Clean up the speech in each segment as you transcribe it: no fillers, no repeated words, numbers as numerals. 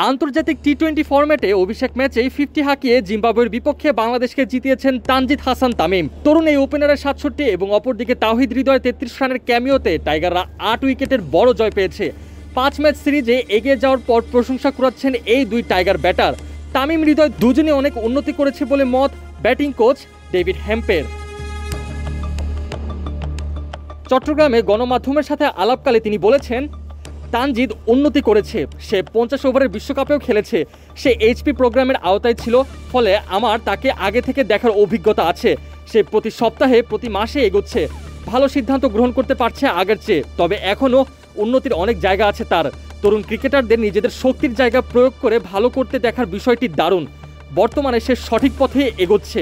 আন্তর্জাতিক টি-20 ফরম্যাটে অভিষেক ম্যাচে 50 হাঁকিয়ে জিম্বাবুয়ের বিপক্ষে বাংলাদেশকে জিতিয়েছেন তানজিদ হাসান তামিম। তরুণ এই ওপেনারের 67 এবং অপরদিকে তাওহিদ হৃদয়ের 33 রানের ক্যামিওতে টাইগাররা 8 উইকেটের বড় জয় পেয়েছে। 5 ম্যাচ সিরিজে এগিয়ে যাওয়ার পর প্রশংসা কুড়াচ্ছেন এই দুই টাইগার ব্যাটার। তামিম হৃদয় দুজনে অনেক উন্নতি করেছে বলে মত ব্যাটিং কোচ ডেভিড হ্যাম্পের। চট্টগ্রামে গণমাধ্যমের সাথে আলাপকালে তিনি বলেছেন, তানজিদ উন্নতি করেছে, সে 50 ওভারের বিশ্বকাপেও খেলেছে, সে এইচপি প্রোগ্রামের আওতায় ছিল, ফলে আমার তাকে আগে থেকে দেখার অভিজ্ঞতা আছে। সে প্রতি সপ্তাহে প্রতি মাসে এগোচ্ছে, ভালো সিদ্ধান্ত গ্রহণ করতে পারছে আগের চেয়ে, তবে এখনও উন্নতির অনেক জায়গা আছে তার। তরুণ ক্রিকেটারদের নিজেদের শক্তির জায়গা প্রয়োগ করে ভালো করতে দেখার বিষয়টি দারুণ। বর্তমানে সে সঠিক পথে এগোচ্ছে।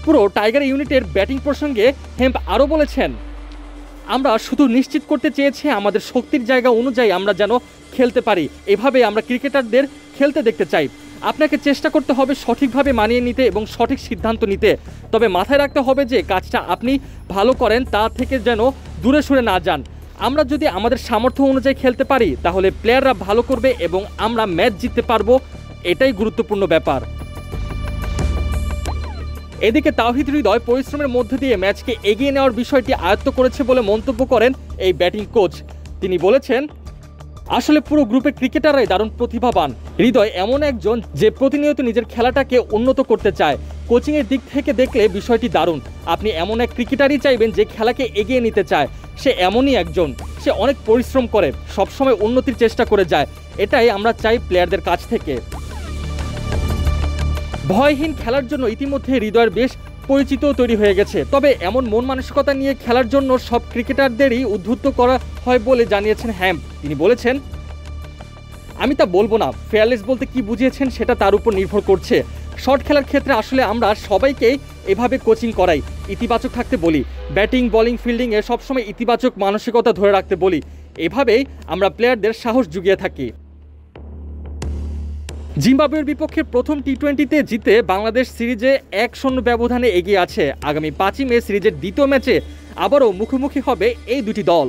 পুরো টাইগার ইউনিটের ব্যাটিং প্রসঙ্গে হেম্প আরও বলেছেন, আমরা শুধু নিশ্চিত করতে চেয়েছি আমাদের শক্তির জায়গা অনুযায়ী আমরা যেন খেলতে পারি, এভাবে আমরা ক্রিকেটারদের খেলতে দেখতে চাই। আপনাকে চেষ্টা করতে হবে সঠিকভাবে মানিয়ে নিতে এবং সঠিক সিদ্ধান্ত নিতে, তবে মাথায় রাখতে হবে যে কাজটা আপনি ভালো করেন তা থেকে যেন দূরে সরে না যান। আমরা যদি আমাদের সামর্থ্য অনুযায়ী খেলতে পারি তাহলে প্লেয়াররা ভালো করবে এবং আমরা ম্যাচ জিততে পারবো, এটাই গুরুত্বপূর্ণ ব্যাপার। এদিকে তাওহিদ হৃদয় পরিশ্রমের মধ্যে দিয়ে ম্যাচকে এগিয়ে নেওয়ার বিষয়টি আয়ত্ত করেছে বলে মন্তব্য করেন এই ব্যাটিং কোচ। তিনি বলেছেন, আসলে পুরো গ্রুপের ক্রিকেটাররাই দারুণ প্রতিভাবান। হৃদয় এমন একজন যে প্রতিনিয়ত নিজের খেলাটাকে উন্নত করতে চায়। কোচিংয়ের দিক থেকে দেখলে বিষয়টি দারুণ। আপনি এমন এক ক্রিকেটারই চাইবেন যে খেলাকে এগিয়ে নিতে চায়। সে এমনই একজন, সে অনেক পরিশ্রম করে, সবসময় উন্নতির চেষ্টা করে যায়। এটাই আমরা চাই প্লেয়ারদের কাছ থেকে। ভয়হীন খেলার জন্য ইতিমধ্যে হৃদয়ের বেশ পরিচিত তৈরি হয়ে গেছে, তবে এমন মন মানসিকতা নিয়ে খেলার জন্য সব ক্রিকেটারদেরই উদ্বুদ্ধ করা হয় বলে জানিয়েছেন হ্যাম্প। তিনি বলেছেন, আমি তা বলবো না, ফেয়ারলেস বলতে কি বুঝিয়েছেন সেটা তার উপর নির্ভর করছে। শর্ট খেলার ক্ষেত্রে আসলে আমরা সবাইকেই এভাবে কোচিং করাই, ইতিবাচক থাকতে বলি, ব্যাটিং বোলিং ফিল্ডিংয়ে সবসময় ইতিবাচক মানসিকতা ধরে রাখতে বলি। এভাবেই আমরা প্লেয়ারদের সাহস জুগিয়ে থাকি। জিম্বাবুয়ের বিপক্ষে প্রথম টি-20তে জিতে বাংলাদেশ সিরিজে 1-0 ব্যবধানে এগিয়ে আছে। আগামী 5ই মে সিরিজের দ্বিতীয় ম্যাচে আবারও মুখোমুখি হবে এই দুটি দল।